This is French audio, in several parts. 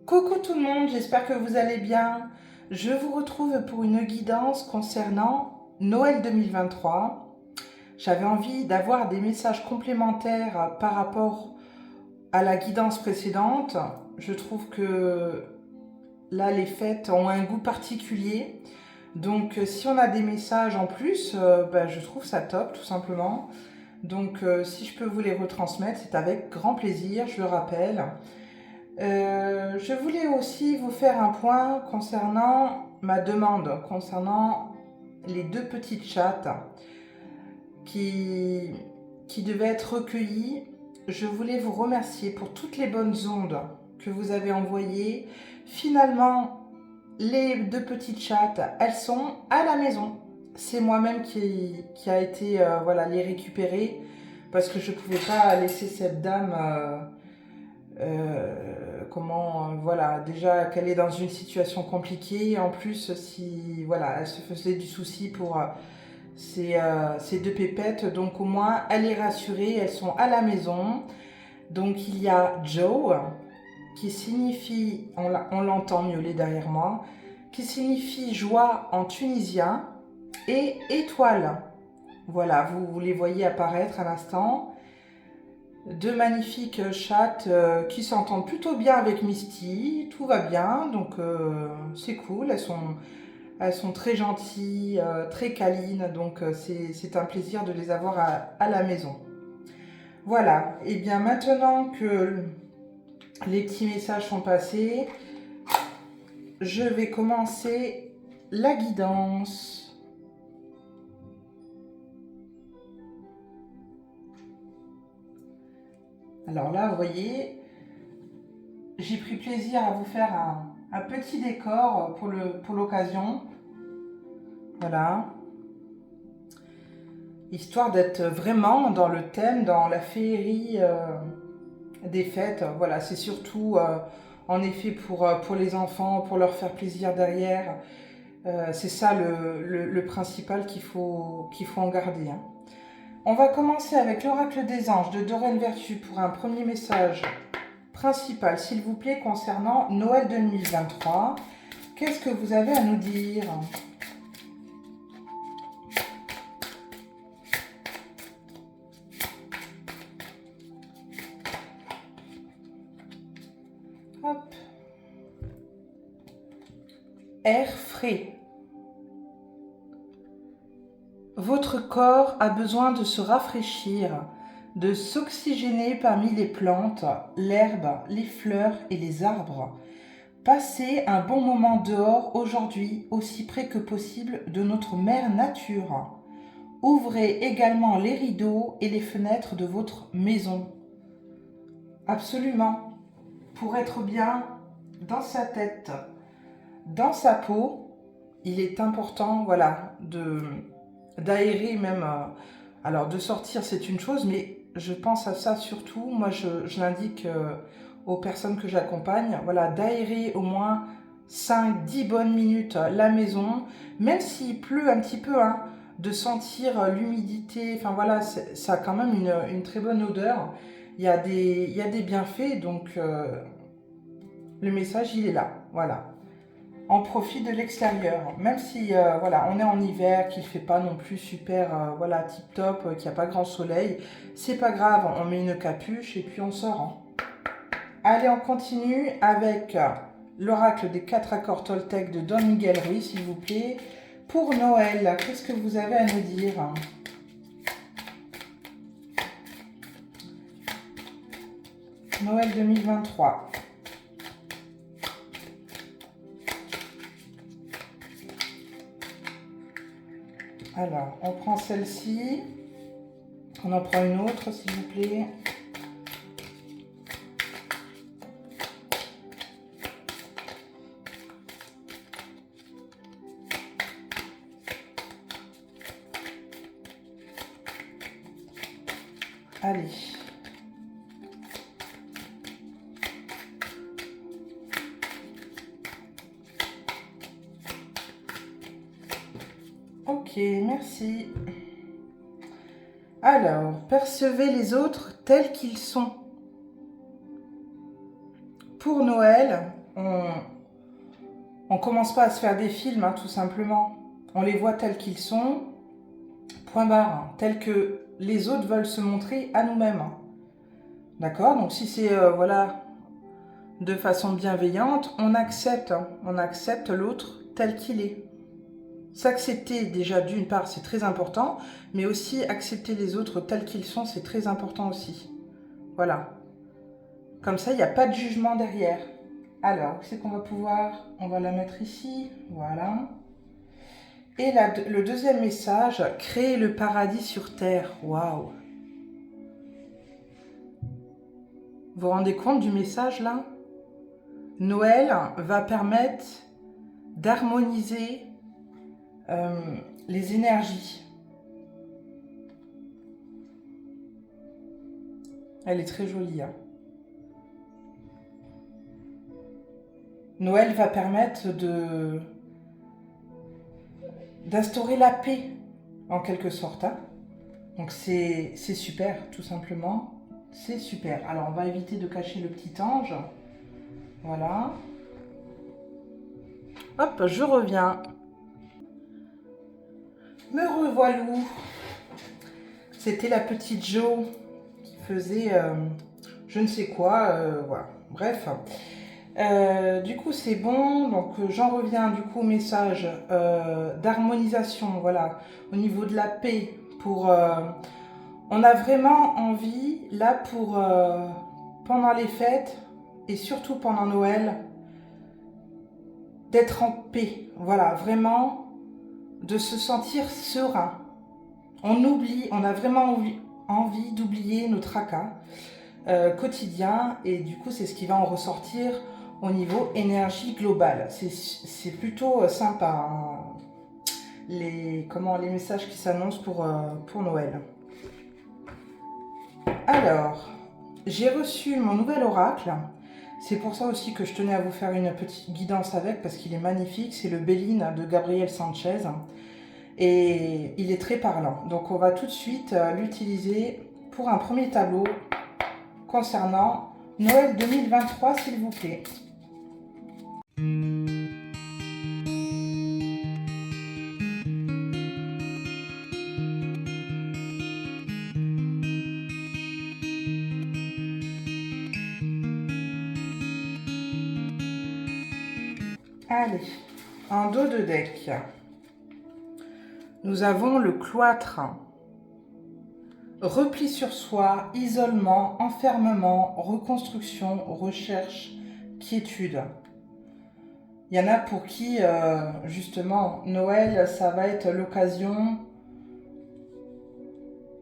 Coucou tout le monde, j'espère que vous allez bien. Je vous retrouve pour une guidance concernant Noël 2023. J'avais envie d'avoir des messages complémentaires par rapport à la guidance précédente. Je trouve que là, les fêtes ont un goût particulier. Donc, si on a des messages en plus, je trouve ça top, tout simplement. Donc, si je peux vous les retransmettre, c'est avec grand plaisir, je le rappelle. Je voulais aussi vous faire un point concernant ma demande, concernant les deux petites chattes qui, qui devaient être recueillies. Je voulais vous remercier pour toutes les bonnes ondes que vous avez envoyées. Finalement, les deux petites chattes, elles sont à la maison. C'est moi-même qui a été les récupérer parce que je ne pouvais pas laisser cette dame... déjà qu'elle est dans une situation compliquée, en plus si elle se faisait du souci pour ces deux pépettes, donc au moins elle est rassurée, elles sont à la maison. Donc il y a Joe qui signifie, on l'entend miauler derrière moi, qui signifie joie en tunisien, et étoile. Voilà, vous les voyez apparaître à l'instant. Deux magnifiques chattes qui s'entendent plutôt bien avec Misty, tout va bien, donc c'est cool, elles sont très gentilles, très câlines, donc c'est un plaisir de les avoir à la maison. Voilà, et bien maintenant que les petits messages sont passés, je vais commencer la guidance. Alors là, vous voyez, j'ai pris plaisir à vous faire un petit décor pour l'occasion. Voilà. Histoire d'être vraiment dans le thème, dans la féerie des fêtes. Voilà, c'est surtout en effet pour les enfants, pour leur faire plaisir derrière. C'est ça le principal qu'il faut en garder. Hein. On va commencer avec l'oracle des anges de Doreen Vertu pour un premier message principal, s'il vous plaît, concernant Noël 2023. Qu'est-ce que vous avez à nous dire ? Hop. Air frais. Votre corps a besoin de se rafraîchir, de s'oxygéner parmi les plantes, l'herbe, les fleurs et les arbres. Passez un bon moment dehors aujourd'hui, aussi près que possible de notre mère nature. Ouvrez également les rideaux et les fenêtres de votre maison. Absolument. Pour être bien dans sa tête, dans sa peau, il est important d'aérer même. Alors de sortir c'est une chose, mais je pense à ça surtout. Moi je l'indique aux personnes que j'accompagne, d'aérer au moins 5-10 bonnes minutes la maison, même s'il pleut un petit peu, hein, de sentir l'humidité, ça a quand même une très bonne odeur. Il y a des bienfaits, donc le message il est là, voilà. On profite de l'extérieur, même si on est en hiver, qu'il ne fait pas non plus super tip top, qu'il n'y a pas grand soleil, c'est pas grave, on met une capuche et puis on sort. Hein. Allez, on continue avec l'oracle des 4 accords Toltec de Don Miguel Ruiz, s'il vous plaît. Pour Noël, qu'est-ce que vous avez à nous dire ? Noël 2023. Alors, on prend celle-ci. On en prend une autre, s'il vous plaît. Allez. Ok, merci. Alors, percevez les autres tels qu'ils sont. Pour Noël, on commence pas à se faire des films, hein, tout simplement. On les voit tels qu'ils sont, point barre, hein, tels que les autres veulent se montrer à nous-mêmes. Hein. D'accord? Donc si c'est voilà, de façon bienveillante, hein, on accepte l'autre tel qu'il est. S'accepter déjà d'une part, c'est très important, mais aussi accepter les autres tels qu'ils sont, c'est très important aussi. Voilà. Comme ça, il n'y a pas de jugement derrière. Alors, c'est qu'on va pouvoir... On va la mettre ici. Voilà. Et le deuxième message, créer le paradis sur terre. Waouh! Vous vous rendez compte du message là? Noël va permettre d'harmoniser les énergies. Elle est très jolie. Hein. Noël va permettre d'instaurer la paix, en quelque sorte. Hein. Donc c'est super, tout simplement. C'est super. Alors on va éviter de cacher le petit ange. Voilà. Hop, je reviens. Me revoilou. C'était la petite Jo qui faisait je ne sais quoi. Voilà. Bref. Du coup, c'est bon. Donc, j'en reviens du coup au message d'harmonisation. Voilà. Au niveau de la paix. On a vraiment envie, là, pendant les fêtes et surtout pendant Noël, d'être en paix. Voilà. Vraiment, de se sentir serein. On a vraiment envie d'oublier nos tracas quotidiens et du coup c'est ce qui va en ressortir au niveau énergie globale. C'est plutôt sympa hein, les messages qui s'annoncent pour Noël. Alors, j'ai reçu mon nouvel oracle. C'est pour ça aussi que je tenais à vous faire une petite guidance avec parce qu'il est magnifique. C'est le Béline de Gabriel Sanchez. Et il est très parlant. Donc on va tout de suite l'utiliser pour un premier tableau concernant Noël 2023, s'il vous plaît. Allez, en dos de deck. Nous avons le cloître, repli sur soi, isolement, enfermement, reconstruction, recherche, quiétude. Il y en a pour qui, justement, Noël, ça va être l'occasion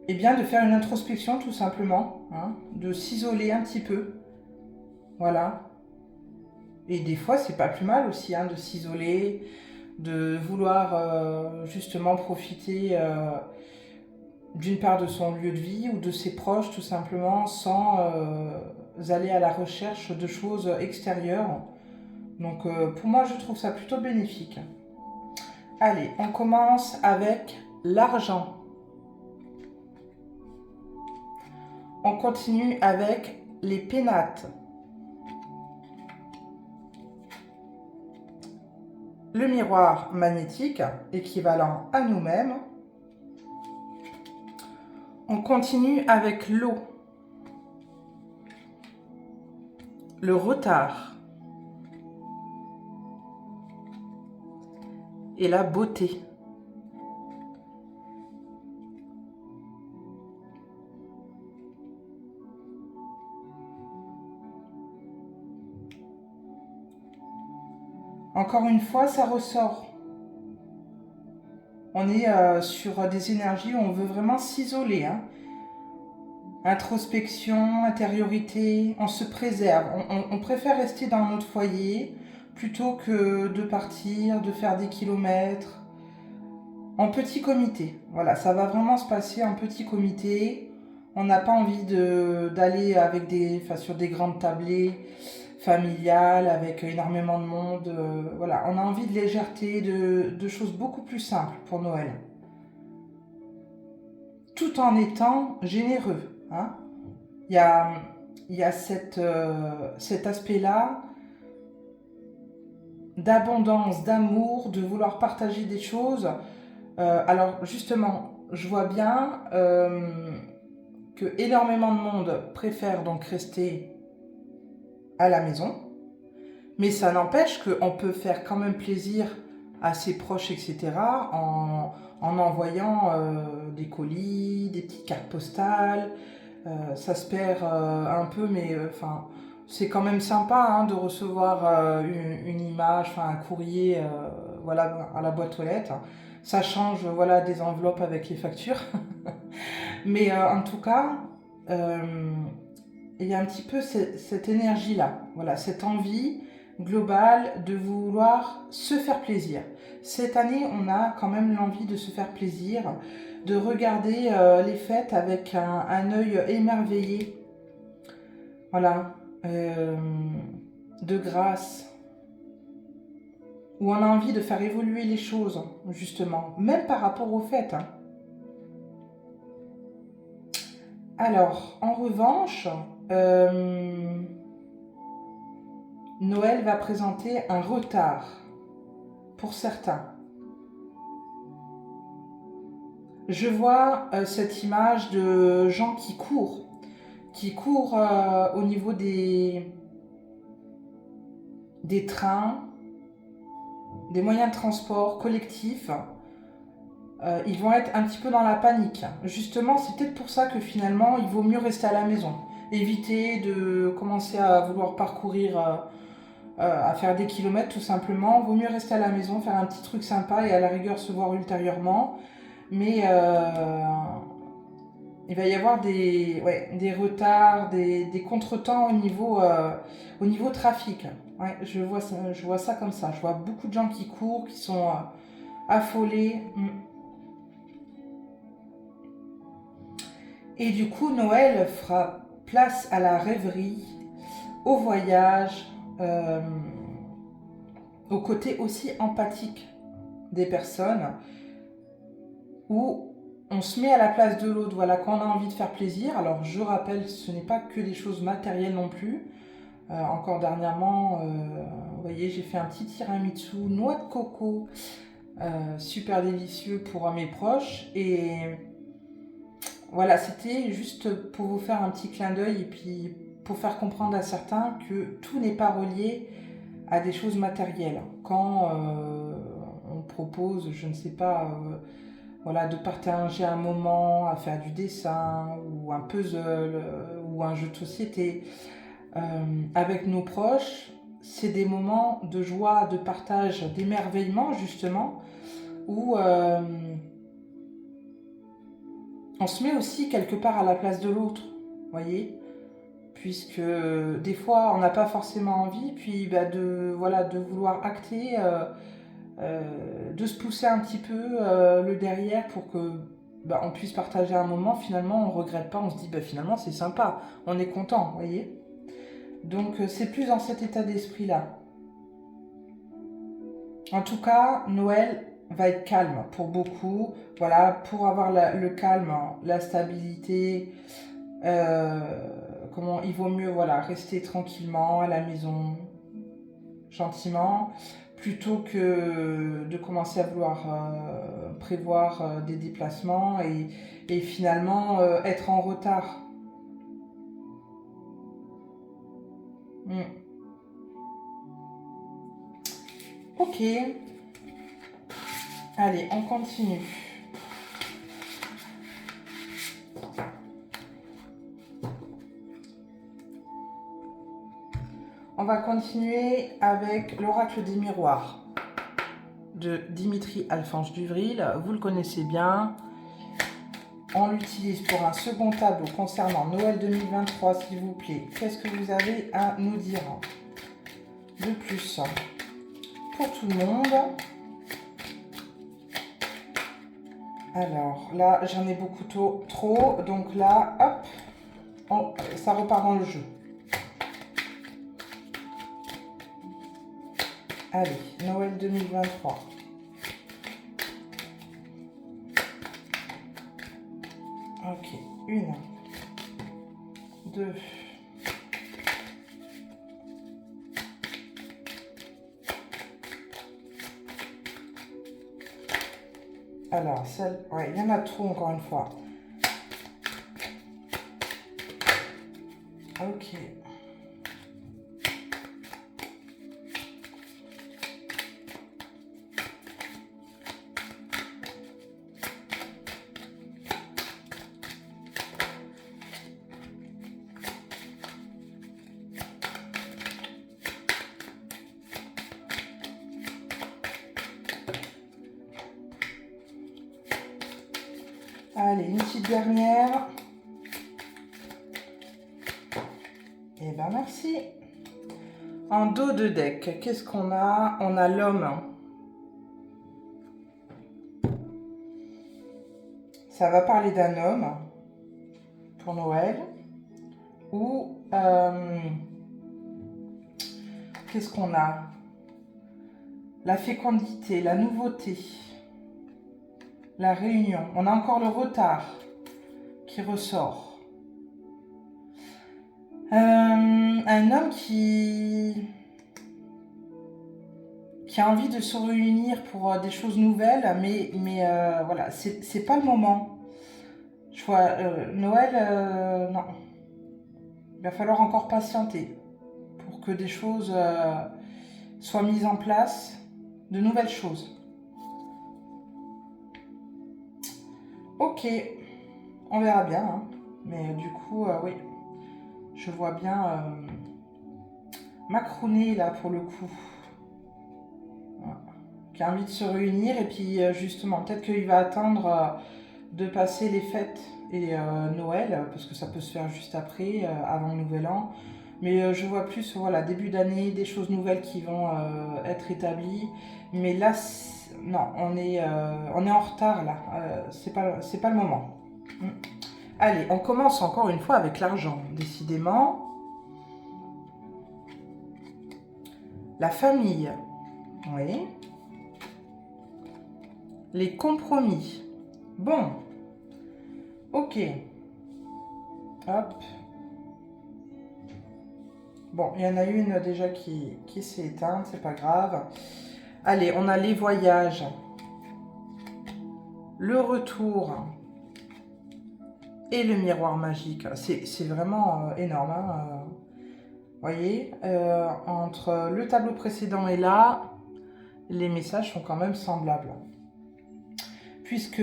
de faire une introspection tout simplement, hein, de s'isoler un petit peu. Voilà. Et des fois, c'est pas plus mal aussi hein, de s'isoler, de vouloir justement profiter d'une part de son lieu de vie ou de ses proches tout simplement sans aller à la recherche de choses extérieures. Donc pour moi je trouve ça plutôt bénéfique. Allez, on commence avec l'argent. On continue avec les pénates. Le miroir magnétique, équivalent à nous-mêmes. On continue avec l'eau, le retard et la beauté. Encore une fois, ça ressort. On est sur des énergies où on veut vraiment s'isoler. Hein. Introspection, intériorité, on se préserve. On préfère rester dans notre foyer plutôt que de partir, de faire des kilomètres. En petit comité. Voilà, ça va vraiment se passer en petit comité. On n'a pas envie d'aller sur des grandes tablées familiales avec énormément de monde. Voilà, on a envie de légèreté, de choses beaucoup plus simples pour Noël. Tout en étant généreux. Hein. Il y a cet aspect-là d'abondance, d'amour, de vouloir partager des choses. Alors justement, je vois bien que énormément de monde préfère donc rester à la maison, mais ça n'empêche qu'on peut faire quand même plaisir à ses proches, etc., en envoyant des colis, des petites cartes postales. Ça se perd un peu, mais enfin, c'est quand même sympa hein, de recevoir une image, un courrier voilà, à la boîte aux lettres. Ça change voilà, des enveloppes avec les factures. Mais en tout cas, il y a un petit peu cette énergie-là, voilà, cette envie globale de vouloir se faire plaisir. Cette année, on a quand même l'envie de se faire plaisir, de regarder les fêtes avec un œil émerveillé, voilà, de grâce, où on a envie de faire évoluer les choses, justement, même par rapport aux fêtes. Hein. Alors, en revanche, Noël va présenter un retard pour certains. Je vois cette image de gens qui courent au niveau des trains, des moyens de transport collectifs. Ils vont être un petit peu dans la panique. Justement, c'est peut-être pour ça que finalement, il vaut mieux rester à la maison. Éviter de commencer à vouloir parcourir, à faire des kilomètres tout simplement. Vaut mieux rester à la maison, faire un petit truc sympa et à la rigueur se voir ultérieurement. Mais il va y avoir des retards, des contretemps au niveau trafic. Ouais, je vois ça comme ça. Je vois beaucoup de gens qui courent, qui sont affolés. Et du coup, Noël fera place à la rêverie, au voyage, au côté aussi empathique des personnes, où on se met à la place de l'autre, voilà, quand on a envie de faire plaisir. Alors je rappelle, ce n'est pas que des choses matérielles non plus. Encore dernièrement, vous voyez, j'ai fait un petit tiramisu noix de coco, super délicieux pour mes proches. Et voilà, c'était juste pour vous faire un petit clin d'œil et puis pour faire comprendre à certains que tout n'est pas relié à des choses matérielles. Quand on propose, je ne sais pas, voilà, de partager un moment, à faire du dessin ou un puzzle ou un jeu de société avec nos proches, c'est des moments de joie, de partage, d'émerveillement justement, où on se met aussi quelque part à la place de l'autre, voyez, puisque des fois on n'a pas forcément envie, puis de vouloir acter, de se pousser un petit peu le derrière pour que on puisse partager un moment. Finalement on regrette pas, on se dit finalement c'est sympa, on est content, voyez. Donc c'est plus dans cet état d'esprit là. En tout cas, Noël va être calme pour beaucoup. Voilà, pour avoir le calme, la stabilité, comment il vaut mieux rester tranquillement à la maison, gentiment, plutôt que de commencer à vouloir prévoir des déplacements et finalement être en retard. Ok. Allez, on continue. On va continuer avec l'oracle des miroirs de Dimitri Alphonse Duvril. Vous le connaissez bien. On l'utilise pour un second tableau concernant Noël 2023, s'il vous plaît. Qu'est-ce que vous avez à nous dire de plus pour tout le monde? Alors là, j'en ai beaucoup trop. Donc là, hop, ça repart dans le jeu. Allez, Noël 2023. Ok, 1, 2, 3, Alors, celle... Ouais, il y en a trop encore une fois. Ok. Allez, une petite dernière. Eh ben merci. En dos de deck, qu'est-ce qu'on a? On a l'homme. Ça va parler d'un homme pour Noël. Ou qu'est-ce qu'on a? La fécondité, la nouveauté, la réunion. On a encore le retard qui ressort. Un homme qui a envie de se réunir pour des choses nouvelles, mais voilà, c'est pas le moment. Je vois Noël, non. Il va falloir encore patienter pour que des choses soient mises en place, de nouvelles choses. Ok, on verra bien, hein. Mais du coup, oui, je vois bien Macroné là pour le coup. Voilà. Qui a envie de se réunir et puis justement, peut-être qu'il va attendre de passer les fêtes et Noël, parce que ça peut se faire juste après, avant le Nouvel An. Mais je vois plus, voilà, début d'année, des choses nouvelles qui vont être établies. Mais là, non, on est en retard là. C'est pas le moment. Allez, on commence encore une fois avec l'argent, décidément. La famille, oui. Les compromis. Bon, ok. Hop. Bon, il y en a une déjà qui s'est éteinte, c'est pas grave. Allez, on a les voyages. Le retour. Et le miroir magique. C'est vraiment énorme. Hein. Voyez, entre le tableau précédent et là, les messages sont quand même semblables. Puisque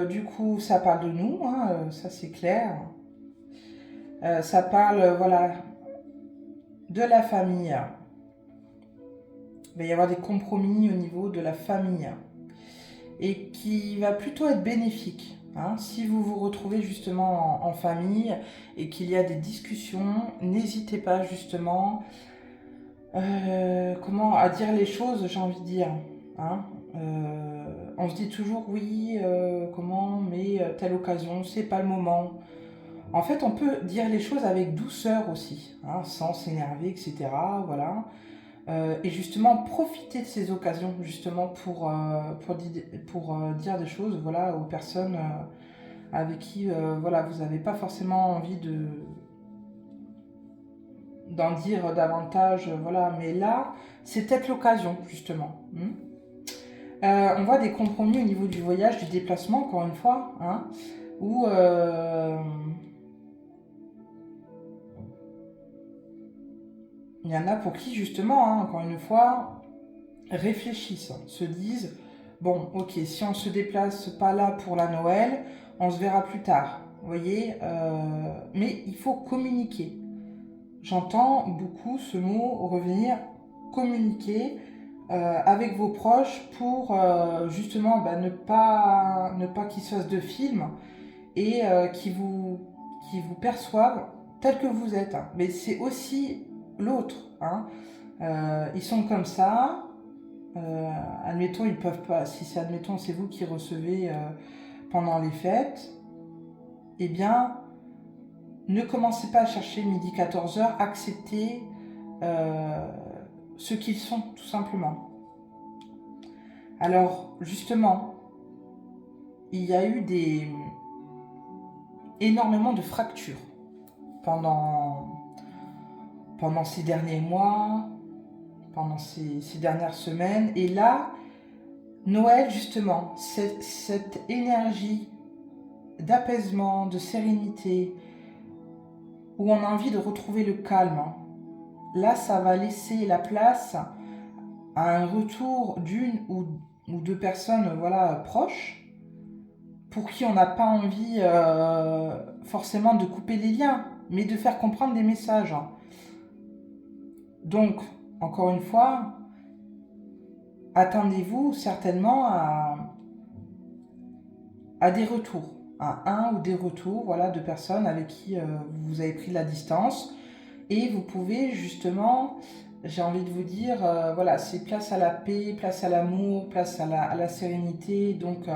du coup, ça parle de nous, hein, ça c'est clair. Ça parle, voilà, de la famille. Il va y avoir des compromis au niveau de la famille. Et qui va plutôt être bénéfique. Hein. Si vous vous retrouvez justement en famille et qu'il y a des discussions, n'hésitez pas justement à dire les choses, j'ai envie de dire. Hein. On se dit toujours oui, mais telle occasion, c'est pas le moment. En fait, on peut dire les choses avec douceur aussi, hein, sans s'énerver, etc. Voilà. Et justement, profiter de ces occasions, justement, pour dire des choses, voilà, aux personnes avec qui, voilà, vous n'avez pas forcément envie d'en dire davantage, voilà. Mais là, c'est peut-être l'occasion, justement. On voit des compromis au niveau du voyage, du déplacement, encore une fois, hein, où il y en a pour qui, justement, hein, encore une fois, réfléchissent, se disent, bon, ok, si on ne se déplace pas là pour la Noël, on se verra plus tard, vous voyez, mais il faut communiquer. J'entends beaucoup ce mot revenir, communiquer avec vos proches pour justement ne pas qu'ils se fassent de films et qui vous perçoivent tel que vous êtes. Hein. Mais c'est aussi l'autre. Hein. Ils sont comme ça. Admettons, ils peuvent pas. Si c'est admettons, c'est vous qui recevez pendant les fêtes, eh bien, ne commencez pas à chercher midi 14h, acceptez ce qu'ils sont, tout simplement. Alors, justement, il y a eu énormément de fractures pendant ces derniers mois, pendant ces dernières semaines. Et là, Noël, justement, cette énergie d'apaisement, de sérénité, où on a envie de retrouver le calme. Là, ça va laisser la place à un retour d'une ou deux personnes voilà, proches, pour qui on n'a pas envie forcément de couper les liens, mais de faire comprendre des messages. Donc, encore une fois, attendez-vous certainement à des retours, à un ou des retours voilà, de personnes avec qui vous avez pris de la distance. Et vous pouvez justement, j'ai envie de vous dire, voilà, c'est place à la paix, place à l'amour, place à la sérénité. Donc,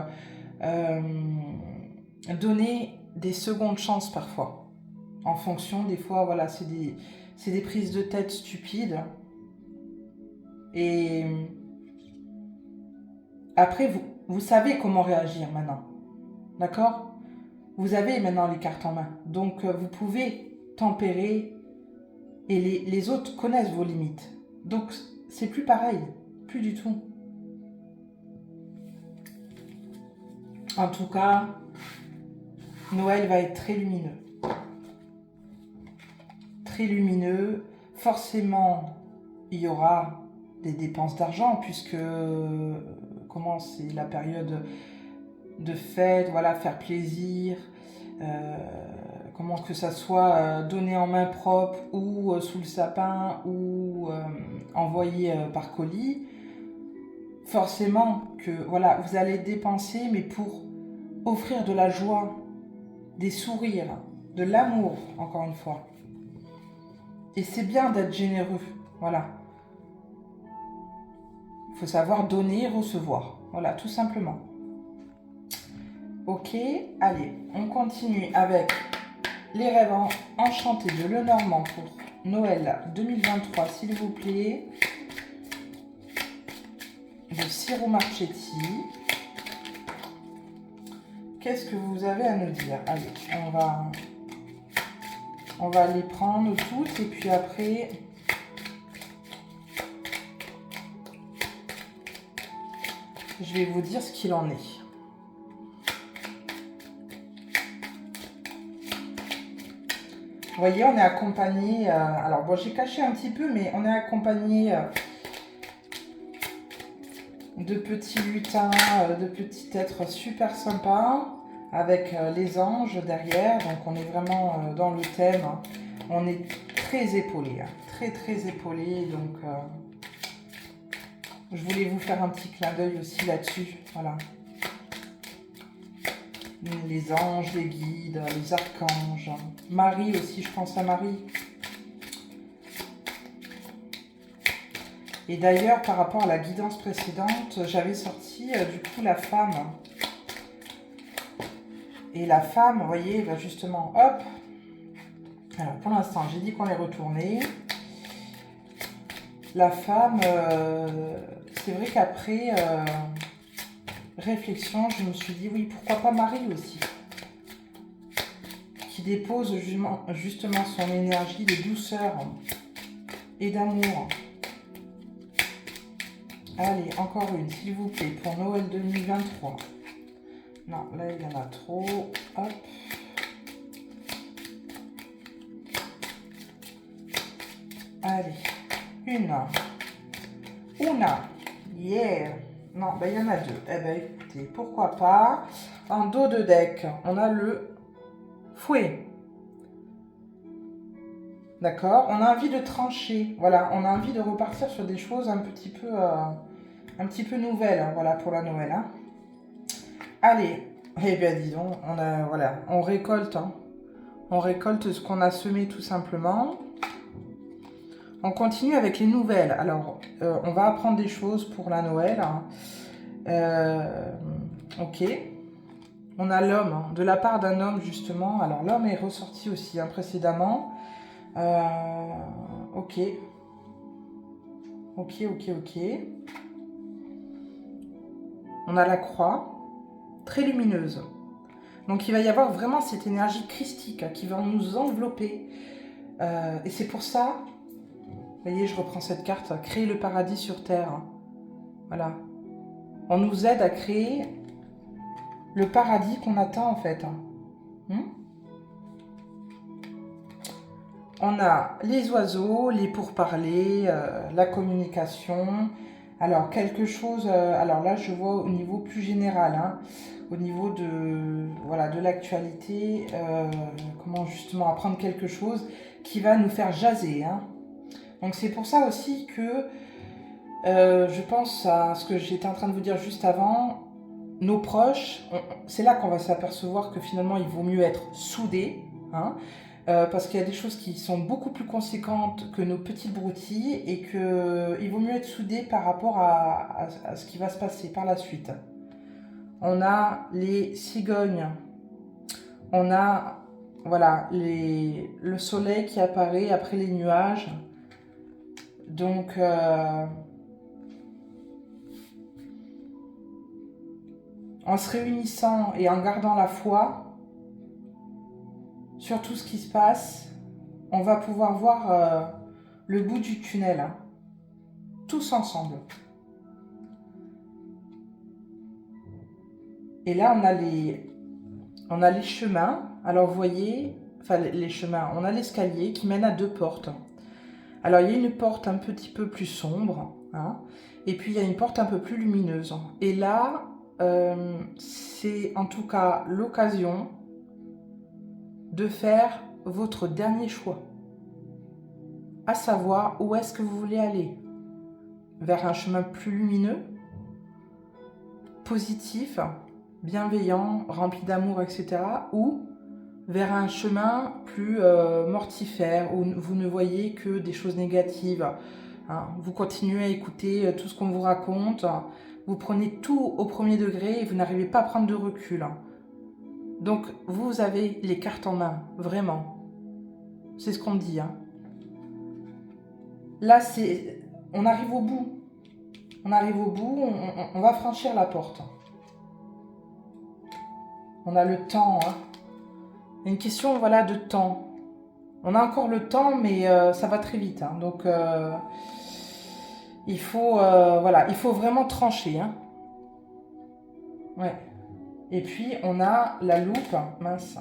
donner des secondes chances parfois. En fonction, des fois, voilà, c'est des prises de tête stupides. Et après, vous savez comment réagir maintenant. D'accord? Vous avez maintenant les cartes en main. Donc, vous pouvez tempérer et les autres connaissent vos limites. Donc, c'est plus pareil. Plus du tout. En tout cas, Noël va être très lumineux. Très lumineux. Forcément, il y aura des dépenses d'argent puisque comment c'est la période de fête, voilà, faire plaisir, comment que ça soit donné en main propre ou sous le sapin ou envoyé par colis. Forcément que voilà, vous allez dépenser, mais pour offrir de la joie, des sourires, de l'amour, encore une fois. Et c'est bien d'être généreux, voilà. Il faut savoir donner et recevoir, voilà, tout simplement. Ok, allez, on continue avec les rêves enchantés de Lenormand pour Noël 2023, s'il vous plaît. De Ciro Marchetti. Qu'est-ce que vous avez à nous dire? Allez, on va les prendre toutes et puis après, je vais vous dire ce qu'il en est. Vous voyez, on est accompagné, alors bon, j'ai caché un petit peu, mais on est accompagné de petits lutins, de petits êtres super sympas, avec les anges derrière, donc on est vraiment dans le thème, on est très épaulé, très très épaulé, donc je voulais vous faire un petit clin d'œil aussi là-dessus, voilà. Les anges, les guides, les archanges, Marie aussi, je pense à Marie. Et d'ailleurs, par rapport à la guidance précédente, j'avais sorti du coup la femme. Et la femme, vous voyez, va justement, hop. Alors pour l'instant, j'ai dit qu'on est retourné. La femme, c'est vrai qu'après réflexion, je me suis dit, oui, pourquoi pas Marie aussi, qui dépose justement son énergie de douceur et d'amour. Allez, encore une, s'il vous plaît, pour Noël 2023. Non, là, il y en a trop. Hop. Allez, une. Yeah. Non, ben, il y en a deux. Eh ben, écoutez, pourquoi pas. En dos de deck, on a le fouet. D'accord? On a envie de trancher. Voilà, on a envie de repartir sur des choses un petit peu nouvelles, hein, voilà, pour la Noël. Hein. Allez, eh bien, dis donc, on récolte. Hein. On récolte ce qu'on a semé tout simplement. On continue avec les nouvelles. Alors, on va apprendre des choses pour la Noël. Hein. Ok. On a l'homme, hein, de la part d'un homme justement. Alors, l'homme est ressorti aussi hein, précédemment. Ok. On a la croix, très lumineuse. Donc il va y avoir vraiment cette énergie christique hein, qui va nous envelopper. Et c'est pour ça, vous voyez, je reprends cette carte, créer le paradis sur terre. Voilà. On nous aide à créer le paradis qu'on attend en fait. On a les oiseaux, les pourparlers, la communication. Alors, quelque chose... alors là, je vois au niveau plus général, hein, au niveau de, voilà, de l'actualité, comment justement apprendre quelque chose qui va nous faire jaser. Hein. Donc, c'est pour ça aussi que je pense à ce que j'étais en train de vous dire juste avant. Nos proches, c'est là qu'on va s'apercevoir que finalement, il vaut mieux être soudés, hein, parce qu'il y a des choses qui sont beaucoup plus conséquentes que nos petites broutilles et qu'il vaut mieux être soudé par rapport à ce qui va se passer par la suite. On a les cigognes, on a voilà, le soleil qui apparaît après les nuages. Donc, en se réunissant et en gardant la foi sur tout ce qui se passe, on va pouvoir voir le bout du tunnel, hein, tous ensemble. Et là, on a les chemins. Alors, vous voyez, enfin les chemins, on a l'escalier qui mène à 2 portes. Alors, il y a une porte un petit peu plus sombre, hein, et puis il y a une porte un peu plus lumineuse. Et là, c'est en tout cas l'occasion de faire votre dernier choix, à savoir où est-ce que vous voulez aller, vers un chemin plus lumineux, positif, bienveillant, rempli d'amour, etc., ou vers un chemin plus mortifère, où vous ne voyez que des choses négatives. Hein. Vous continuez à écouter tout ce qu'on vous raconte, vous prenez tout au premier degré et vous n'arrivez pas à prendre de recul. Donc, vous avez les cartes en main, vraiment. C'est ce qu'on dit. Hein. Là, on arrive au bout. On arrive au bout, on va franchir la porte. On a le temps. Hein. Une question, voilà, de temps. On a encore le temps, mais ça va très vite. Hein. Donc, il faut vraiment trancher. Hein. Ouais. Et puis, on a la loupe, mince,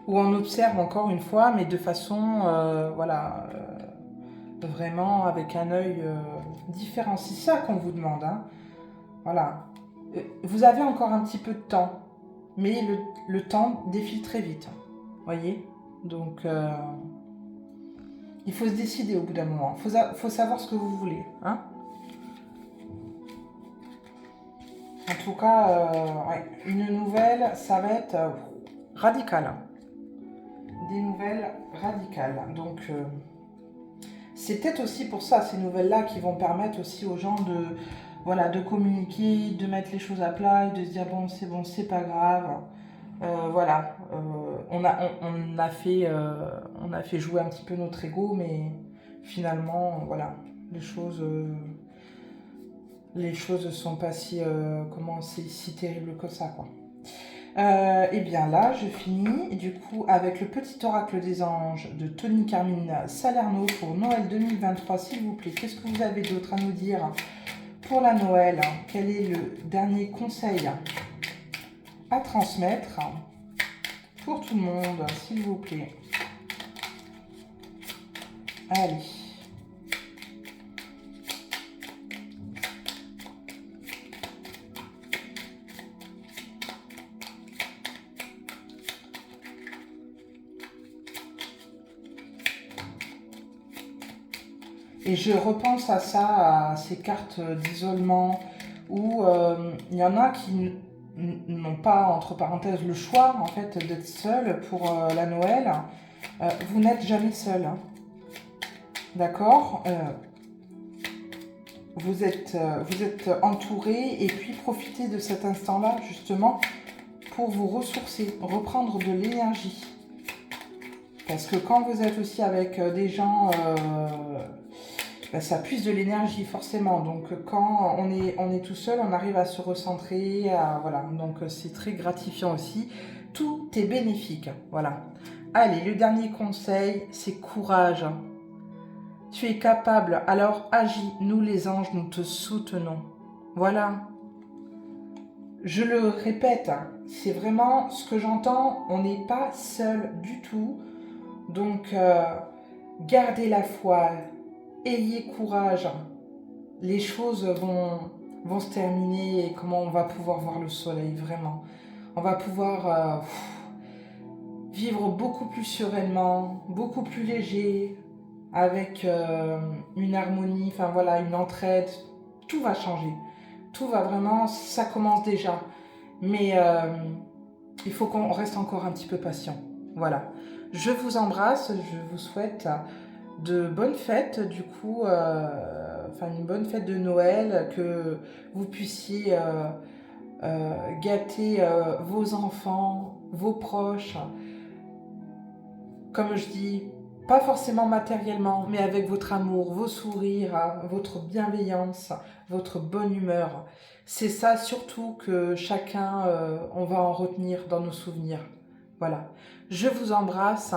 où on observe encore une fois, mais de façon, vraiment avec un œil différent. C'est ça qu'on vous demande. Hein. Voilà. Vous avez encore un petit peu de temps, mais le temps défile très vite. Voyez ? Donc, il faut se décider au bout d'un moment. Il faut savoir ce que vous voulez. Hein. En tout cas, ouais, une nouvelle, ça va être radical. Des nouvelles radicales. Donc, c'est peut-être aussi pour ça, ces nouvelles-là, qui vont permettre aussi aux gens de communiquer, de mettre les choses à plat et de se dire bon, c'est pas grave. On a fait jouer un petit peu notre ego, mais finalement, voilà, les choses sont pas si terribles que ça, quoi. Et bien là, je finis du coup avec le petit oracle des anges de Tony Carmine Salerno pour Noël 2023, s'il vous plaît. Qu'est-ce que vous avez d'autre à nous dire pour la Noël? Quel est le dernier conseil à transmettre pour tout le monde, s'il vous plaît? Allez. Et je repense à ça, à ces cartes d'isolement, où il y en a qui n'ont pas, entre parenthèses, le choix, en fait, d'être seuls pour la Noël. Vous n'êtes jamais seul. Hein. D'accord, vous êtes entouré, et puis profitez de cet instant-là, justement, pour vous ressourcer, reprendre de l'énergie. Parce que quand vous êtes aussi avec des gens... ça puise de l'énergie forcément, donc quand on est tout seul, on arrive à se recentrer, voilà, donc c'est très gratifiant aussi, tout est bénéfique, voilà. Allez, le dernier conseil, c'est courage. Tu es capable, alors agis, nous les anges, nous te soutenons. Voilà. Je le répète, hein, c'est vraiment ce que j'entends, on n'est pas seul du tout. Donc, gardez la foi, ayez courage. Les choses vont se terminer et comment on va pouvoir voir le soleil, vraiment. On va pouvoir vivre beaucoup plus sereinement, beaucoup plus léger, avec une harmonie, enfin voilà, une entraide. Tout va changer. Tout va vraiment, ça commence déjà. Mais il faut qu'on reste encore un petit peu patient. Voilà. Je vous embrasse, je vous souhaite de bonnes fêtes, du coup, enfin une bonne fête de Noël, que vous puissiez gâter vos enfants, vos proches, comme je dis, pas forcément matériellement, mais avec votre amour, vos sourires, hein, votre bienveillance, votre bonne humeur. C'est ça surtout que chacun, on va en retenir dans nos souvenirs. Voilà. Je vous embrasse.